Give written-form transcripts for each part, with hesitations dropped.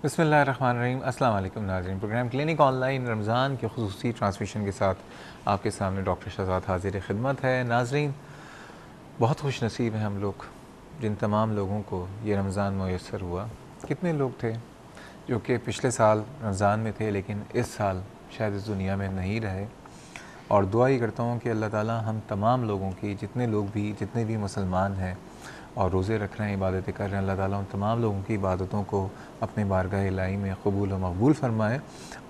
بسم اللہ الرحمن الرحیم. السلام علیکم ناظرین. پروگرام کلینک آن لائن رمضان کے خصوصی ٹرانسمیشن کے ساتھ آپ کے سامنے ڈاکٹر شہزاد حاضر خدمت ہے. ناظرین، بہت خوش نصیب ہیں ہم لوگ جن تمام لوگوں کو یہ رمضان میسر ہوا. کتنے لوگ تھے جو کہ پچھلے سال رمضان میں تھے لیکن اس سال شاید اس دنیا میں نہیں رہے، اور دعا ہی کرتا ہوں کہ اللہ تعالیٰ ہم تمام لوگوں کی جتنے بھی مسلمان ہیں اور روزے رکھ رہے ہیں، عبادتیں کر رہے ہیں، اللہ تعالیٰ ان تمام لوگوں کی عبادتوں کو اپنے بارگاہ الہی میں قبول و مقبول فرمائے،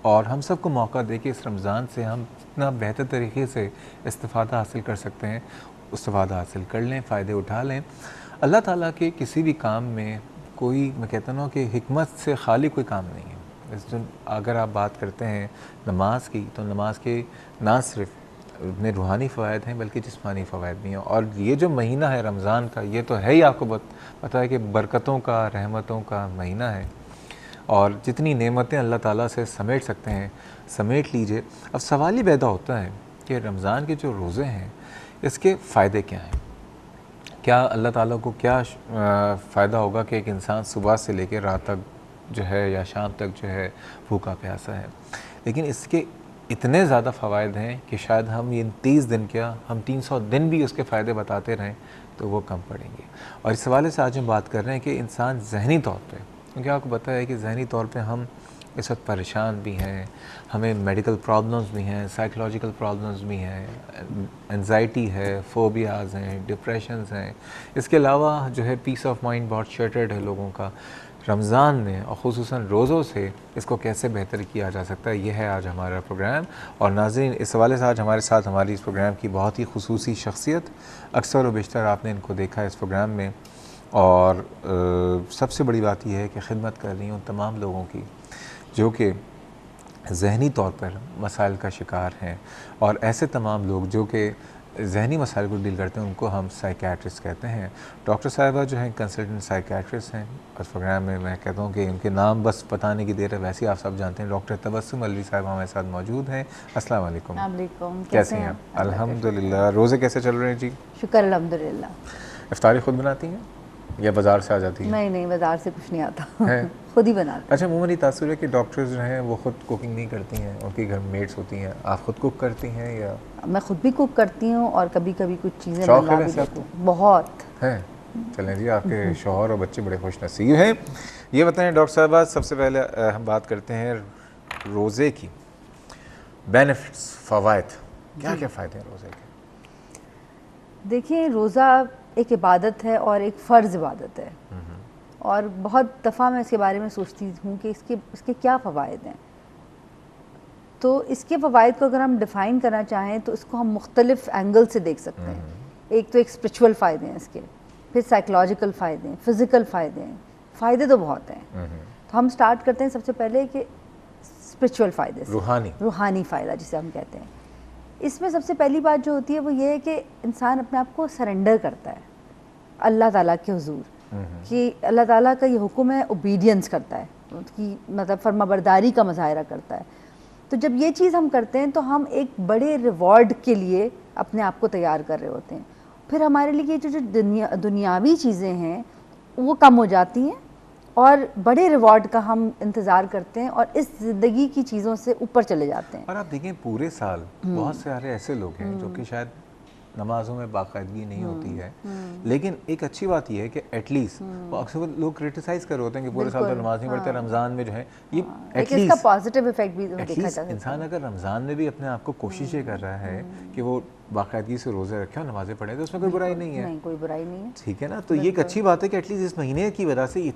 اور ہم سب کو موقع دے کہ اس رمضان سے ہم اتنا بہتر طریقے سے استفادہ حاصل کر سکتے ہیں، استفادہ حاصل کر لیں، فائدے اٹھا لیں. اللہ تعالیٰ کے کسی بھی کام میں کوئی، میں کہتا ہوں کہ حکمت سے خالی کوئی کام نہیں ہے. اگر آپ بات کرتے ہیں نماز کی، تو نماز کے نہ صرف اتنے روحانی فوائد ہیں بلکہ جسمانی فوائد بھی ہیں. اور یہ جو مہینہ ہے رمضان کا، یہ تو ہے ہی آپ کو پتہ ہے کہ برکتوں کا، رحمتوں کا مہینہ ہے، اور جتنی نعمتیں اللہ تعالیٰ سے سمیٹ سکتے ہیں سمیٹ لیجئے. اب سوال ہی پیدا ہوتا ہے کہ رمضان کے جو روزے ہیں اس کے فائدے کیا ہیں؟ کیا اللہ تعالیٰ کو کیا فائدہ ہوگا کہ ایک انسان صبح سے لے کے رات تک جو ہے یا شام تک جو ہے بھوکا پیاسا ہے؟ لیکن اس کے اتنے زیادہ فوائد ہیں کہ شاید ہم یہ 30 دن کیا، ہم 300 دن بھی اس کے فائدے بتاتے رہیں تو وہ کم پڑیں گے. اور اس حوالے سے آج ہم بات کر رہے ہیں کہ انسان ذہنی طور پہ، کیونکہ آپ کو پتہ ہے کہ ذہنی طور پہ ہم اس وقت پریشان بھی ہیں، ہمیں میڈیکل پرابلمز بھی ہیں، سائیکولوجیکل پرابلمز بھی ہیں، انزائٹی ہے، فوبیاز ہیں، ڈپریشنز ہیں. اس کے علاوہ جو ہے پیس آف مائنڈ بہت شیٹرڈ ہے لوگوں کا. رمضان میں اور خصوصاً روزوں سے اس کو کیسے بہتر کیا جا سکتا ہے، یہ ہے آج ہمارا پروگرام. اور ناظرین، اس حوالے سے آج ہمارے ساتھ ہماری اس پروگرام کی بہت ہی خصوصی شخصیت، اکثر و بیشتر آپ نے ان کو دیکھا ہے اس پروگرام میں، اور سب سے بڑی بات یہ ہے کہ خدمت کر رہی ہوں تمام لوگوں کی جو کہ ذہنی طور پر مسائل کا شکار ہیں. اور ایسے تمام لوگ جو کہ ذہنی مسائل کو ڈیل کرتے ہیں ان کو ہم سائیکیٹرسٹ کہتے ہیں. ڈاکٹر صاحبہ جو ہیں کنسلٹنٹ سائیکیٹرسٹ ہیں. اس پروگرام میں کہتا ہوں کہ ان کے نام بس بتانے کی دیر ہے، ویسے ہی آپ سب جانتے ہیں. ڈاکٹر تبسم الوی صاحبہ ہمارے ساتھ موجود ہیں. السلام علیکم. علیکم. کیسی ہیں؟ الحمدللہ. روزے کیسے چل رہے ہیں جی؟ شکر الحمدللہ. افطاری خود بناتی ہیں یا بازار سے آ جاتی ہیں؟ نہیں، بازار سے کچھ نہیں آتا، خود ہی بناتے. اچھا، عموماً یہ تاثر ہے کہ ڈاکٹرز جو ہیں وہ خود کوکنگ نہیں کرتی ہیں، ان کے گھر میڈس ہوتی ہیں. آپ خود کوک کرتی ہیں یا؟ میں خود بھی کوک کرتی ہوں اور کبھی کبھی کچھ چیزیں شوق ہے بنا بھی ویسے آپ دیتی کو؟ ہوں. بہت ہیں. چلیں جی، آپ کے شوہر اور بچے بڑے خوش نصیب ہیں. یہ بتائیں ڈاکٹر صاحبہ، سب سے پہلے ہم بات کرتے ہیں روزے کی بینیفٹس، فوائد. کیا کیا فائدے ہیں روزے کے؟ دیکھیں، روزہ ایک عبادت ہے اور ایک فرض عبادت ہے، اور بہت دفعہ میں اس کے بارے میں سوچتی ہوں کہ اس کے کیا فوائد ہیں. تو اس کے فوائد کو اگر ہم ڈیفائن کرنا چاہیں تو اس کو ہم مختلف اینگل سے دیکھ سکتے ہیں. ایک تو ایک اسپرچول فائدے ہیں اس کے، پھر سائیکولوجیکل فائدے ہیں، فزیکل فائدے ہیں. فائدے تو بہت ہیں. تو ہم سٹارٹ کرتے ہیں سب سے پہلے کہ اسپرچول فائدے سے، روحانی فائدہ جسے ہم کہتے ہیں. اس میں سب سے پہلی بات جو ہوتی ہے وہ یہ ہے کہ انسان اپنے آپ کو سرنڈر کرتا ہے اللہ تعالیٰ کے حضور، کہ اللہ تعالیٰ کا یہ حکم ہے، اوبیڈینس کرتا ہے، اس کی مطلب فرما برداری کا مظاہرہ کرتا ہے. تو جب یہ چیز ہم کرتے ہیں تو ہم ایک بڑے ریوارڈ کے لیے اپنے آپ کو تیار کر رہے ہوتے ہیں. پھر ہمارے لیے جو دنیاوی چیزیں ہیں وہ کم ہو جاتی ہیں اور بڑے ریوارڈ کا ہم انتظار کرتے ہیں اور اس زندگی کی چیزوں سے اوپر چلے جاتے ہیں. اور آپ دیکھیں پورے سال بہت سارے ایسے لوگ ہیں جو کہ شاید نمازوں میں باقاعدگی نہیں ہوتی ہے، لیکن ایک اچھی بات یہ ہے کہ ایٹ لیسٹ وہ اکثر لوگ کرٹیسائز کر ہوتے ہیں کہ پورے سال تو نماز نہیں پڑھتے، رمضان میں جو ہے یہ ایٹ اس کا پازیٹیو ایفیکٹ بھی دیکھا جا سکتا ہے. انسان اگر رمضان میں بھی اپنے آپ کو کوشش یہ کر رہا ہے کہ وہ باقاعدگی سے روزے رکھے اور نمازیں پڑھیں تو اس میں کوئی برائی نہیں ہے. نہیں، کوئی برائی نہیں ہے. ٹھیک ہے نا. تو یہ ایک اچھی بات ہے کہ ایٹ لیسٹ اس مہینے کی وجہ سے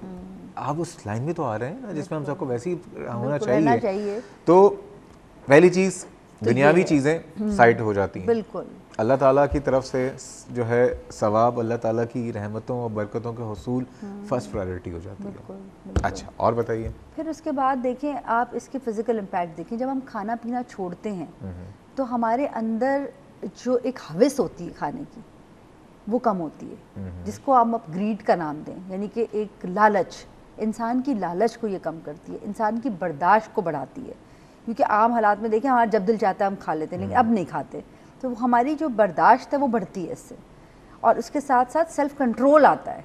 آپ اس لائن میں تو آ رہے ہیں نا جس میں ہم سب کو ویسے ہی ہونا چاہیے. تو پہلی چیز دنیاوی چیزیں سائڈ ہو جاتی ہیں. بالکل. اللہ تعالیٰ کی طرف سے جو ہے ثواب، اللہ تعالیٰ کی رحمتوں اور برکتوں کے حصول فرسٹ پرائیورٹی ہو جاتی ہے. اچھا، اور بتائیے. پھر اس کے بعد دیکھیں آپ اس کے فزیکل امپیکٹ دیکھیں. جب ہم کھانا پینا چھوڑتے ہیں تو ہمارے اندر جو ایک ہوس ہوتی ہے کھانے کی وہ کم ہوتی ہے، جس کو ہم اب گریڈ کا نام دیں، یعنی کہ ایک لالچ. انسان کی لالچ کو یہ کم کرتی ہے، انسان کی برداشت کو بڑھاتی ہے. کیونکہ عام حالات میں دیکھیں ہمارا جب دل چاہتا ہے ہم کھا لیتے ہیں، لیکن اب نہیں کھاتے. تو ہماری جو برداشت ہے وہ بڑھتی ہے اس سے، اور اس کے ساتھ ساتھ سیلف کنٹرول آتا ہے.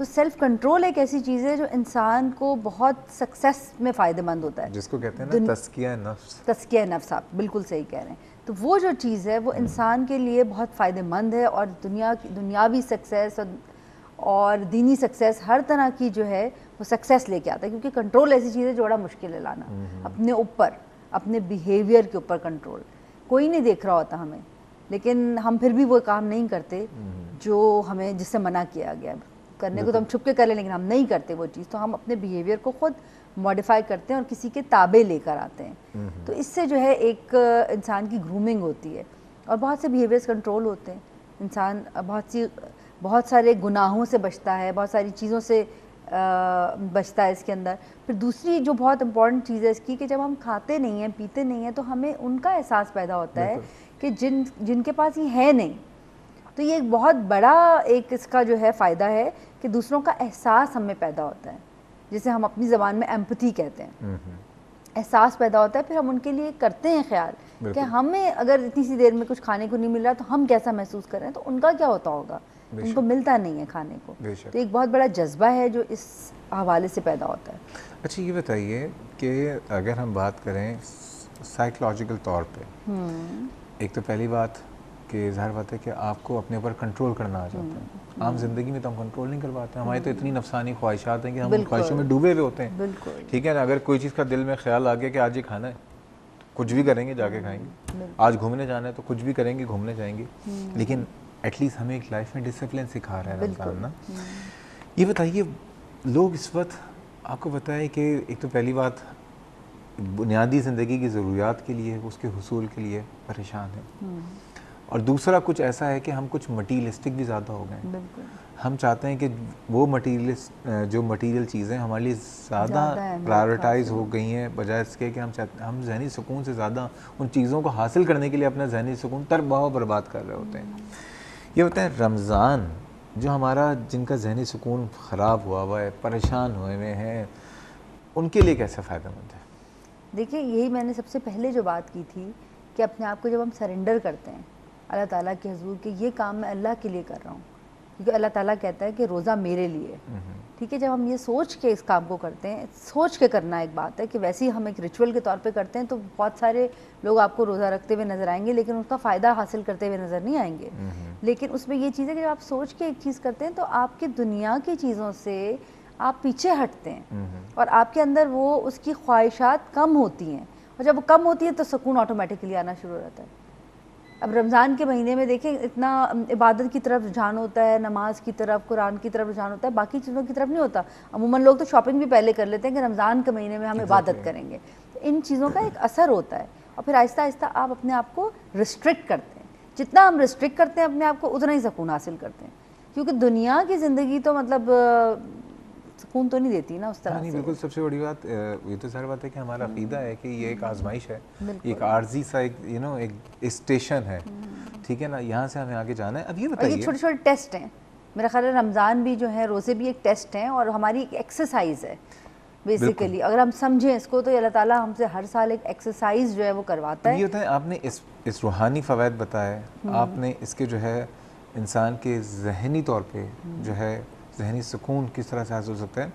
تو سیلف کنٹرول ایک ایسی چیز ہے جو انسان کو بہت سکسیس میں فائدہ مند ہوتا ہے, جس کو کہتے ہیں نا تزکیہ نفس. تزکیہ نفس, آپ بالکل صحیح کہہ رہے ہیں. تو وہ جو چیز ہے وہ انسان کے لیے بہت فائدہ مند ہے, اور دنیاوی سکسیس اور دینی سکسیس ہر طرح کی جو ہے وہ سکسیس لے کے آتا ہے, کیونکہ کنٹرول ایسی چیز ہے جو بڑا مشکل ہے لانا اپنے اوپر, اپنے بیہیویئر کے اوپر کنٹرول. کوئی نہیں دیکھ رہا ہوتا ہمیں, لیکن ہم پھر بھی وہ کام نہیں کرتے جو ہمیں جس سے منع کیا گیا کرنے کو. تو ہم چھپ کے کر لیں لیکن ہم نہیں کرتے وہ چیز. تو ہم اپنے بیہیویئر کو خود ماڈیفائی کرتے ہیں اور کسی کے تابع لے کر آتے ہیں. تو اس سے جو ہے ایک انسان کی گرومنگ ہوتی ہے, اور بہت سے بیہیویئرس کنٹرول ہوتے ہیں. انسان بہت سارے گناہوں سے بچتا ہے, بہت ساری چیزوں سے بچتا ہے اس کے اندر. پھر دوسری جو بہت امپورٹنٹ چیز ہے اس کی, کہ جب ہم کھاتے نہیں ہیں پیتے نہیں ہیں تو ہمیں ان کا احساس پیدا ہوتا ہے کہ جن کے پاس یہ ہے نہیں. تو یہ ایک بہت بڑا ایک اس کا جو ہے فائدہ ہے کہ دوسروں کا احساس ہم میں پیدا ہوتا ہے, جسے ہم اپنی زبان میں ایمپتھی کہتے ہیں. احساس پیدا ہوتا ہے, پھر ہم ان کے لیے کرتے ہیں خیال کہ ہمیں اگر اتنی سی دیر میں کچھ کھانے کو نہیں مل رہا تو ہم کیسا محسوس کر رہے ہیں, تو ان کا کیا ہوتا ہوگا, ان کو ملتا نہیں ہے کھانے کو. تو ایک بہت بڑا جذبہ ہے جو اس حوالے سے پیدا ہوتا ہے. اچھا یہ بتائیے کہ اگر ہم بات کریں سائیکولوجیکل طور پہ, ایک تو پہلی بات کہ ظاہر بات ہے کہ آپ کو اپنے اوپر کنٹرول کرنا آ جاتا ہے. عام زندگی میں تو ہم کنٹرول نہیں کر پاتے, ہماری تو اتنی نفسانی خواہشات ہیں کہ ہم ان خواہشوں میں ڈوبے ہوئے ہوتے ہیں. ٹھیک ہے نا, اگر کوئی چیز کا دل میں خیال آ گیا کہ آج یہ کھانا ہے, کچھ بھی کریں گے جا کے کھائیں گے. آج گھومنے جانا ہے تو کچھ بھی کریں گے, گھومنے جائیں گے. لیکن ایٹ لیسٹ ہمیں ایک لائف میں ڈسپلن سکھا رہا ہے رمضان نا. یہ بتائیے لوگ اس وقت آپ کو پتہ ہے کہ ایک تو پہلی بات بنیادی زندگی کی ضروریات کے لیے, اس کے حصول کے لیے پریشان ہیں, اور دوسرا کچھ ایسا ہے کہ ہم کچھ مٹیریلسٹک بھی زیادہ ہو گئے ہیں. ہم چاہتے ہیں کہ وہ جو مٹیریل چیزیں ہمارے لیے زیادہ پرائیورٹائز ہو گئی ہیں, بجائے اس کے کہ ہم ذہنی سکون سے زیادہ ان چیزوں کو حاصل کرنے کے لیے اپنا ذہنی سکون ترباہ برباد کر رہے ہوتے ہیں. یہ ہوتا ہے رمضان جو ہمارا, جن کا ذہنی سکون خراب ہوا ہے, پریشان ہوئے ہوئے ہیں, ان کے لیے کیسے فائدہ مند ہے؟ دیکھیں یہی میں نے سب سے پہلے جو بات کی تھی کہ اپنے آپ کو جب ہم سرنڈر کرتے ہیں اللہ تعالیٰ کے حضور کہ یہ کام میں اللہ کے لیے کر رہا ہوں, کیونکہ اللہ تعالیٰ کہتا ہے کہ روزہ میرے لیے. ٹھیک ہے, جب ہم یہ سوچ کے اس کام کو کرتے ہیں, سوچ کے کرنا ایک بات ہے کہ ویسے ہی ہم ایک ریچول کے طور پہ کرتے ہیں, تو بہت سارے لوگ آپ کو روزہ رکھتے ہوئے نظر آئیں گے لیکن اس کا فائدہ حاصل کرتے ہوئے نظر نہیں آئیں گے. لیکن اس میں یہ چیز ہے کہ جب آپ سوچ کے ایک چیز کرتے ہیں تو آپ کی دنیا کی چیزوں سے آپ پیچھے ہٹتے ہیں, اور آپ کے اندر وہ اس کی خواہشات کم ہوتی ہیں, اور جب وہ کم ہوتی ہیں تو سکون آٹومیٹکلی آنا شروع ہو جاتا ہے. اب رمضان کے مہینے میں دیکھیں اتنا عبادت کی طرف رجحان ہوتا ہے, نماز کی طرف, قرآن کی طرف رجحان ہوتا ہے, باقی چیزوں کی طرف نہیں ہوتا. عموماً لوگ تو شاپنگ بھی پہلے کر لیتے ہیں کہ رمضان کے مہینے میں ہم عبادت کریں گے. تو ان چیزوں کا ایک اثر ہوتا ہے, اور پھر آہستہ آہستہ آپ اپنے آپ کو ریسٹرکٹ کرتے ہیں. جتنا ہم ریسٹرکٹ کرتے ہیں اپنے آپ کو اتنا ہی سکون حاصل کرتے ہیں, کیونکہ دنیا کی زندگی تو مطلب سکون تو نہیں دیتی نا اس طرح سے. بالکل, سب سے بڑی بات یہ تو ظاہر بات ہے کہ ہمارا عقیدہ ہے کہ یہ ایک آزمائش ہے, ایک عارضی سا ایک ایک اسٹیشن ہے. ٹھیک ہے نا, یہاں سے ہمیں آگے جانا ہے. اب یہ بتائیے, یہ چھوٹے چھوٹے ٹیسٹ ہیں, میرا خیال ہے رمضان بھی جو ہے, روزے بھی ایک ٹیسٹ ہیں اور ہماری ایک ایکسرسائز ہے بیسیکلی. اگر ہم سمجھیں اس کو تو اللہ تعالیٰ ہم سے ہر سال ایک ایکسرسائز جو ہے وہ کرواتا ہے. یہ ہوتا ہے, آپ نے اس روحانی فوائد بتائے, آپ نے اس کے جو ہے انسان کے ذہنی طور پہ جو ہے ذہنی سکون کس طرح سے حاصل ہو سکتا ہے.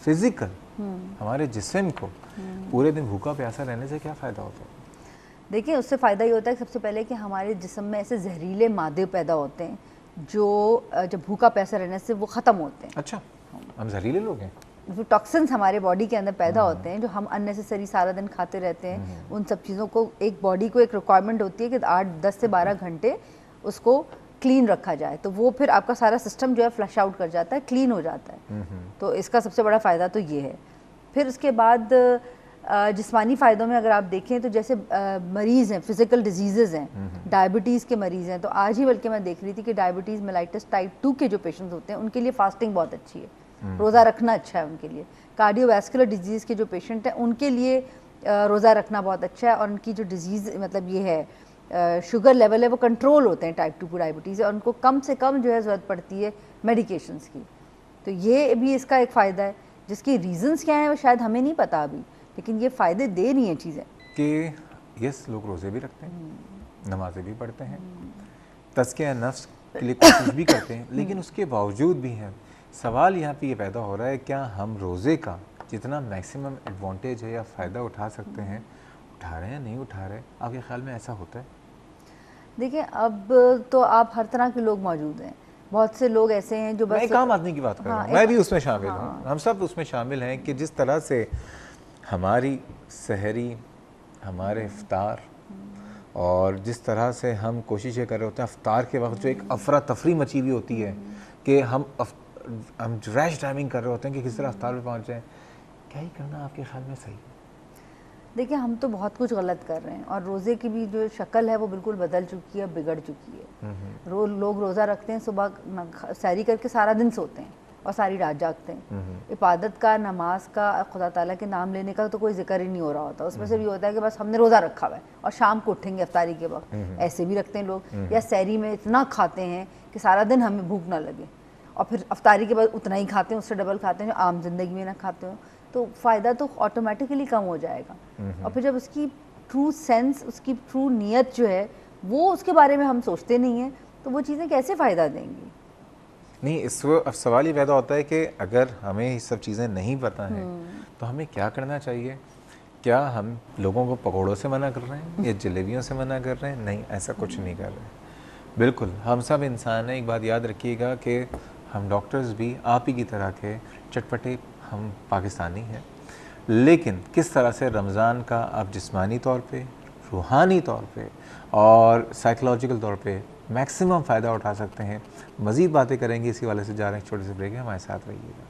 فزیکل ہمارے جسم کو پورے دن بھوکا پیاسا رہنے سے کیا فائدہ ہوتا ہے؟ دیکھیں اس سے فائدہ یہ ہوتا ہے کہ سب سے پہلے کہ ہمارے جسم میں ایسے زہریلے مادے پیدا ہوتے ہیں جو جب بھوکا پیاسا رہنے سے وہ ختم ہوتے ہیں. اچھا, ہم زہریلے لوگ ہیں؟ جو ٹاکسنس ہمارے باڈی کے اندر پیدا ہوتے ہیں جو ہم اننیسیسری سارا دن کھاتے رہتے ہیں, ان سب چیزوں کو ایک باڈی کو ایک ریکوائرمنٹ ہوتی ہے کہ 10 سے 12 گھنٹے اس کو کلین رکھا جائے, تو وہ پھر آپ کا سارا سسٹم جو ہے فلش آؤٹ کر جاتا ہے, کلین ہو جاتا ہے. تو اس کا سب سے بڑا فائدہ تو یہ ہے. پھر اس کے بعد جسمانی فائدوں میں اگر آپ دیکھیں تو جیسے مریض ہیں, فزیکل ڈیزیزز ہیں, ڈائبٹیز کے مریض ہیں, تو آج ہی بلکہ میں دیکھ رہی تھی کہ ڈائبٹیز میلائٹس ٹائپ 2 کے جو پیشنٹس ہوتے ہیں ان کے لیے فاسٹنگ بہت اچھی ہے, روزہ رکھنا اچھا ہے ان کے لیے. کارڈیو ویسکولر ڈیزیز کے جو پیشنٹ ہیں ان کے لیے روزہ رکھنا بہت اچھا ہے, اور ان کی جو ڈیزیز مطلب یہ ہے شوگر لیول ہے وہ کنٹرول ہوتے ہیں, ٹائپ 2 ڈائبٹیز ہے, اور ان کو کم سے کم جو ہے ضرورت پڑتی ہے میڈیکیشنز کی. تو یہ بھی اس کا ایک فائدہ ہے, جس کی ریزنز کیا ہیں وہ شاید ہمیں نہیں پتہ ابھی, لیکن یہ فائدے دے رہی ہیں چیزیں. کہ یس لوگ روزے بھی رکھتے ہیں, نمازیں بھی پڑھتے ہیں, تزکیہ نفس کے لیے کوشش بھی کرتے ہیں, لیکن اس کے باوجود بھی ہیں سوال یہاں پہ یہ پیدا ہو رہا ہے کیا ہم روزے کا جتنا میکسیمم ایڈوانٹیج ہے یا فائدہ اٹھا سکتے ہیں اٹھا رہے ہیں نہیں اٹھا رہے؟ آپ کے خیال میں ایسا ہوتا ہے؟ دیکھیں اب تو آپ ہر طرح کے لوگ موجود ہیں. بہت سے لوگ ایسے ہیں جو میں بس ایک عام آدمی کی بات کر رہا ہوں, میں بھی اس میں شامل ہوں, ہم سب اس میں شامل ہیں کہ جس طرح سے ہماری سحری, ہمارے افطار, اور جس طرح سے ہم کوشش یہ کر رہے ہوتے ہیں افطار کے وقت جو ایک افراتفری مچی ہوئی ہوتی ہے کہ ہم ریش ڈرائیونگ کر رہے ہوتے ہیں کہ کس طرح افطار پہ پہنچ جائیں, کیا ہی کرنا آپ کے خیال میں صحیح ہے؟ دیکھیں ہم تو بہت کچھ غلط کر رہے ہیں, اور روزے کی بھی جو شکل ہے وہ بالکل بدل چکی ہے, بگڑ چکی ہے. لوگ روزہ رکھتے ہیں, صبح سحری کر کے سارا دن سوتے ہیں اور ساری رات جاگتے ہیں. عبادت کا, نماز کا, خدا تعالیٰ کے نام لینے کا تو کوئی ذکر ہی نہیں ہو رہا ہوتا. اس میں سے بھی ہوتا ہے کہ بس ہم نے روزہ رکھا ہوا ہے اور شام کو اٹھیں گے افطاری کے وقت, ایسے بھی رکھتے ہیں لوگ. یا سحری میں اتنا کھاتے ہیں کہ سارا دن ہمیں بھوک نہ لگے, اور پھر افطاری کے بعد اتنا ہی کھاتے ہیں, اس سے ڈبل کھاتے ہیں جو عام زندگی میں نہ کھاتے ہوں. تو فائدہ تو آٹومیٹیکلی کم ہو جائے گا. اور پھر جب اس کی ٹرو سینس, اس کی ٹرو نیت جو ہے وہ اس کے بارے میں ہم سوچتے نہیں ہیں, تو وہ چیزیں کیسے فائدہ دیں گی؟ نہیں, اس اب سوال یہ پیدا ہوتا ہے کہ اگر ہمیں یہ سب چیزیں نہیں پتہ ہیں تو ہمیں کیا کرنا چاہیے؟ کیا ہم لوگوں کو پکوڑوں سے منع کر رہے ہیں یا جلیبیوں سے منع کر رہے ہیں؟ نہیں, ایسا کچھ نہیں کر رہے. بالکل ہم سب انسان ہیں. ایک بات یاد رکھیے گا کہ ہم ڈاکٹرز بھی آپ ہی کی طرح کے چٹپٹے ہم پاکستانی ہیں, لیکن کس طرح سے رمضان کا آپ جسمانی طور پہ, روحانی طور پہ اور سائیکلوجیکل طور پہ میکسیمم فائدہ اٹھا سکتے ہیں. مزید باتیں کریں گے, اسی والے سے جا رہے ہیں چھوٹے سے بریک ہے, ہمارے ساتھ رہیے گا.